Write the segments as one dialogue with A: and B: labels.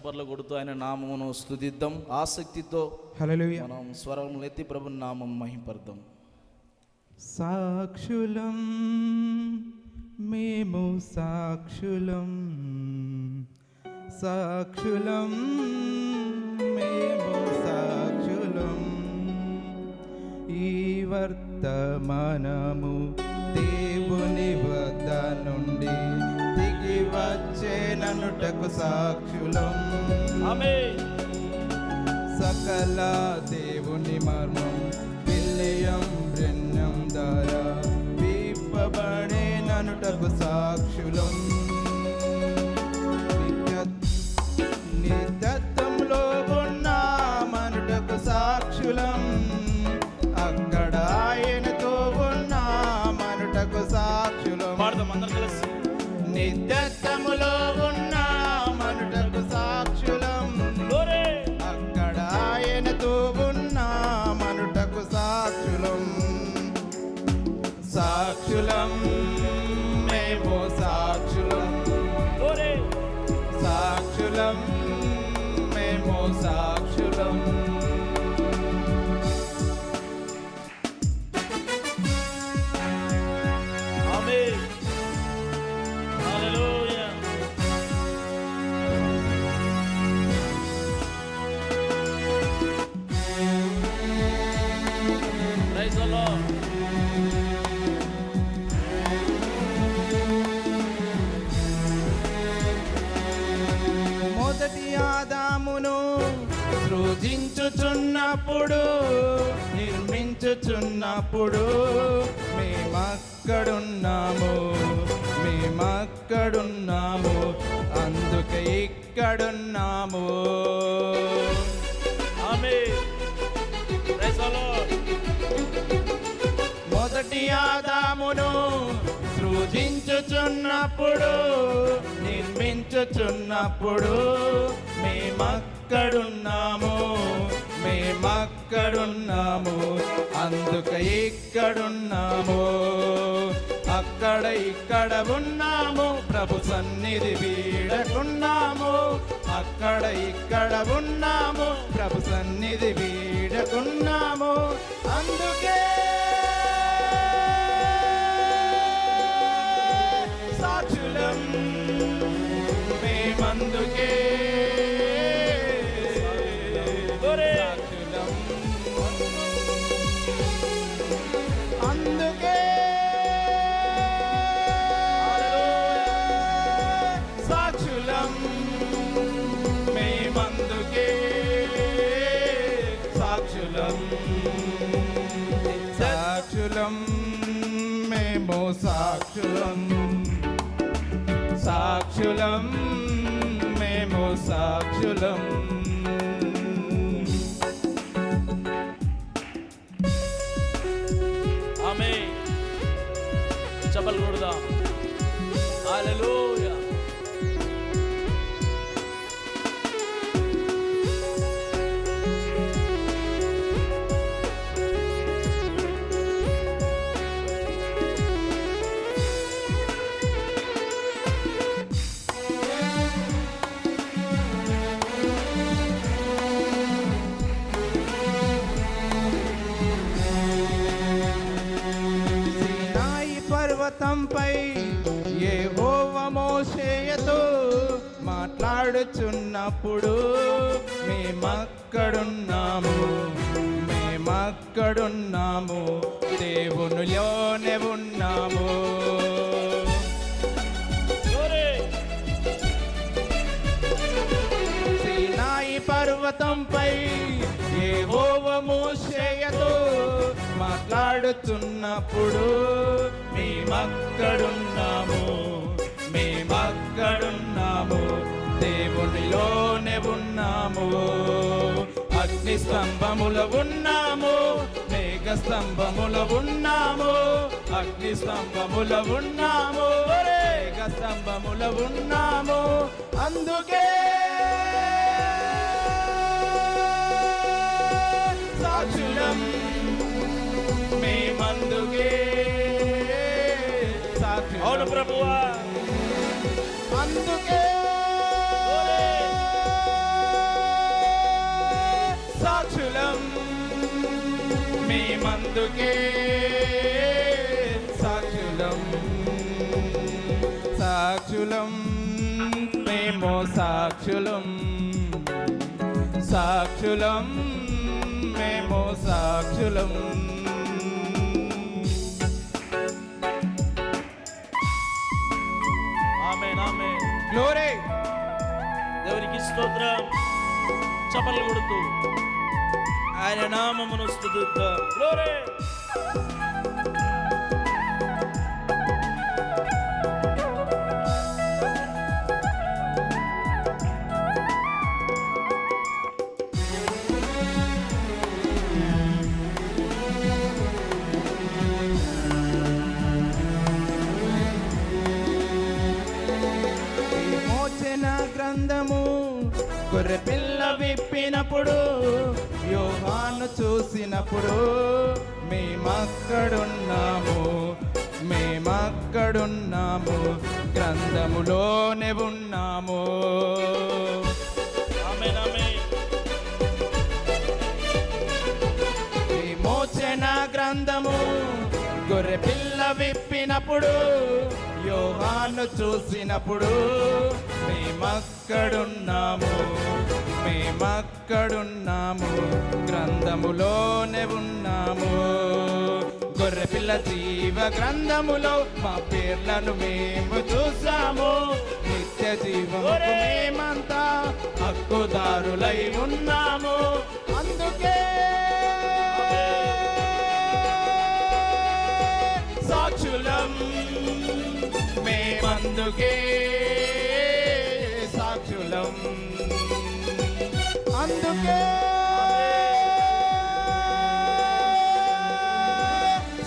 A: పర్ల కొడుతూ ఆయన నామమును స్తుతిద్దాం. ఆసక్తితో
B: హల్లెలూయా.
A: మనం స్వరములు ఎత్తి ప్రభుని నామం మహింపర్దాం.
B: సాక్షులం మేము సాక్షులం, సాక్షులం మేము సాక్షులం. ఈ వర్తమానము దేవుని వద్ద నుండి దిగి వచ్చేననుటకు సాక్షులం.
A: ఆమేన్.
B: సకల దేవుని మర్మం విలియం బ్రెన్నం ద్వారా విప్పబడేననుటకు సాక్షులం. నిత్యత్వంలో ఉన్నామనుటకు సాక్షులం. అక్కడ ఆయనతో ఉన్నామనుటకు సాక్షులం. నిత్యత్వములో ఉన్నామనుటకు సాక్షులం. అక్కడ ఆయనతో ఉన్నామనుటకు సాక్షులం. సాక్షులం మేము సాక్షులం, సాక్షులం మేము సాక్షులం.
A: ఆమేన్. హల్లెలూయా. Praise the lord.
B: మొదటి ఆదామును సృజించుచున్నప్పుడు, నిర్మించుచున్నప్పుడు మేమక్కడున్నాము, మేమక్కడున్నాము, అందుకే ఇక్కడున్నాము.
A: ఆమేన్. Praise the lord.
B: మొదటి ఆదామును సృజించుచున్నప్పుడు, నిర్మించుచున్నప్పుడు మేమక్కడున్నాము, మేమక్కడున్నాము, అందుకే ఇక్కడున్నాము. అక్కడ ఇక్కడ ఉన్నాము, ప్రభు సన్నిధి వీడకున్నాము. అక్కడ ఇక్కడ ఉన్నాము, ప్రభు సన్నిధి వీడకున్నాము. అందుకే సాక్షులం మేమందుకే సాక్షులం. అందుకే సాక్షులం మేమందుకే సాక్షులం. సాక్షులం మేము సాక్షులం, సాక్షులం మేము సాక్షులం.
A: ఆమేన్. చప్పట్లు కొడదాం. హల్లెలూయా.
B: పర్వతంపై యెహోవా మోషేతో మాట్లాడుచున్నప్పుడు మేమక్కడున్నాము, మేమక్కడున్నాము, దేవునిలోనే ఉన్నాము. సీనాయి పర్వతంపై యెహోవా మోషేతో మాట్లాడుతున్నప్పుడు మేమక్కడున్నాము, మేమక్కడున్నాము, దేవునిలోనే ఉన్నాము. అగ్ని స్తంభముల ఉన్నాము, మేఘ స్తంభముల ఉన్నాము, అగ్ని స్తంభముల ఉన్నాము, మేఘ స్తంభముల ఉన్నాము. అందుకే సాక్షులం మేమందుకే సాక్షులం.
A: అవును ప్రభువా.
B: అందుకే మేమందుకే సాక్షులం సాక్షులం మేము సాక్షులం సాక్షులం మేము సాక్షులం
A: ఆమేన్ ఆమేన్.
B: గ్లోరీ
A: దేవునికి స్తోత్రం. చప్పట్లు కొడుతూ ఆయన నామమును స్తుతిద్దాం. గ్లోరీ.
B: విమోచన గ్రంథము గొర్రె పిల్ల విప్పినప్పుడు యోహాను చూసినప్పుడు మేమక్కడున్నాము గ్రంథములోనే ఉన్నాము
A: ఆమేన్ ఆమేన్.
B: విమోచన గ్రంథము గొర్రె పిల్ల విప్పినప్పుడు యోహాను చూసినప్పుడు మేమక్కడున్నాము గ్రంథములోనే ఉన్నాము గొర్రె పిల్ల జీవ గ్రంథములో మా పేర్లను మేము చూసాము నిత్య జీవము మేమంతా హక్కుదారులై ఉన్నాము అందుకే సాక్షులం మేమందుకే సాక్షులం అందుకే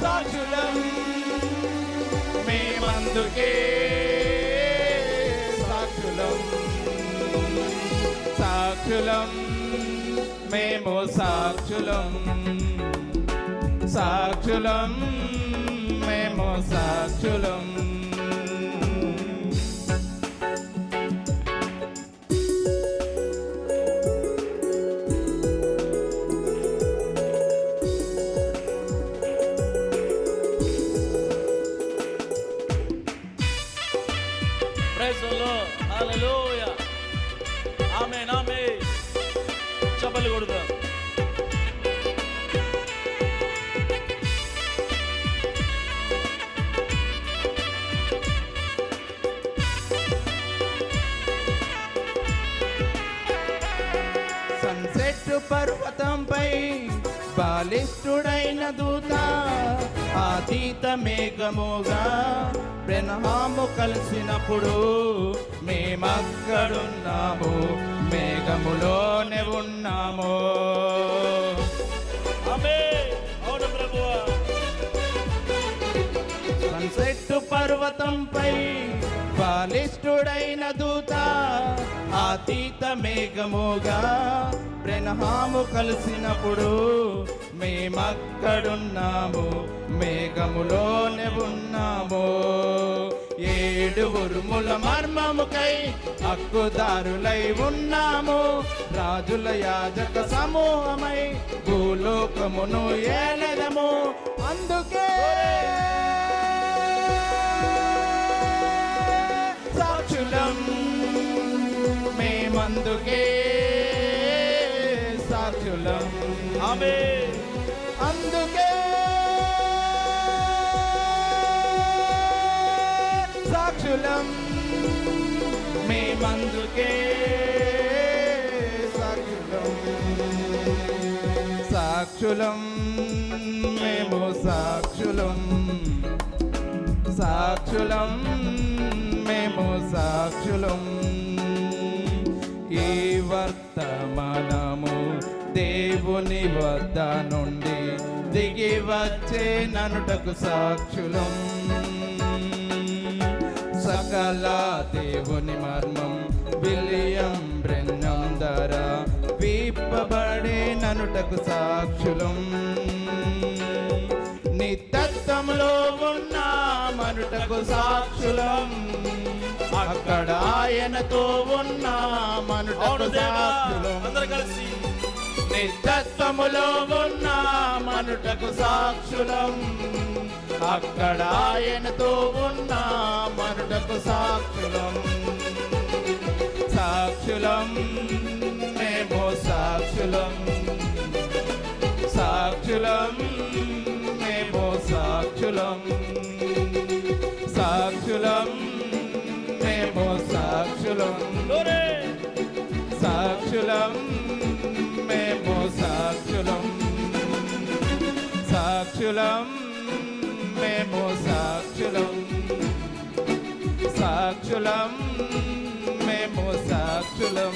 B: సాక్షులం మేమందుకే సాక్షులం సాక్షులం మేము సాక్షులం సాక్షులం మేము సాక్షులం
A: ప్రైజ్ ది లార్డ్. హల్లెలూయా. ఆమేన్ ఆమేన్. చప్పట్లు కొడుదాం.
B: సన్సెట్ పర్వతంపై బాలిష్ఠుడైన దూత ఆతీత మేఘముగా బ్రెన్హాము కలిసినప్పుడు మేమక్కడున్నాము మేఘములోనే ఉన్నాము
A: ఆమేన్. అవును ప్రభువా.
B: సన్సెట్ పర్వతంపై బాలిష్ఠుడైన దూత ఆతీత మేఘముగా బ్రెన్హాము కలిసినప్పుడు మేమక్కడున్నాము మేఘములోనే ఉన్నాము ఏడు ఉరుముల మర్మముకై హక్కుదారులై ఉన్నాము రాజుల యాజక సమూహమై భూలోకమును ఏలెదము అందుకే సాక్షులం మేమందుకే సాక్షులం
A: ఆమేన్.
B: అందుకే సాక్షులం మేమందుకే సాక్షులం సాక్షులం మేము సాక్షులం సాక్షులం మేము సాక్షులం ఈ వర్తమానము దేవుని వద్ద నుండి దిగి వచ్చే ననుటకు సాక్షులం సకల దేవుని మర్మం విలియం బ్రెన్నం ద్వారా విప్పబడే ననుటకు సాక్షులం నిత్యత్వంలో ఉన్న మనుటకు సాక్షులం అక్కడ ఆయనతో ఉన్న మనుటకు
A: అవును దేవా.
B: సాక్షులం
A: అందరూ కలిసి
B: నిత్యత్వములో ఉన్నామనుటకు సాక్షులం, అక్కడ ఆయనతో ఉన్నామనుటకు సాక్షులం. సాక్షులం మేము సాక్షులం, సాక్షులం మేము సాక్షులం, సాక్షులం మేము సాక్షులం,
A: Glory.
B: సాక్షులం మేము సాక్షులం, సాక్షులం మేము సాక్షులం, సాక్షులం మేము సాక్షులం.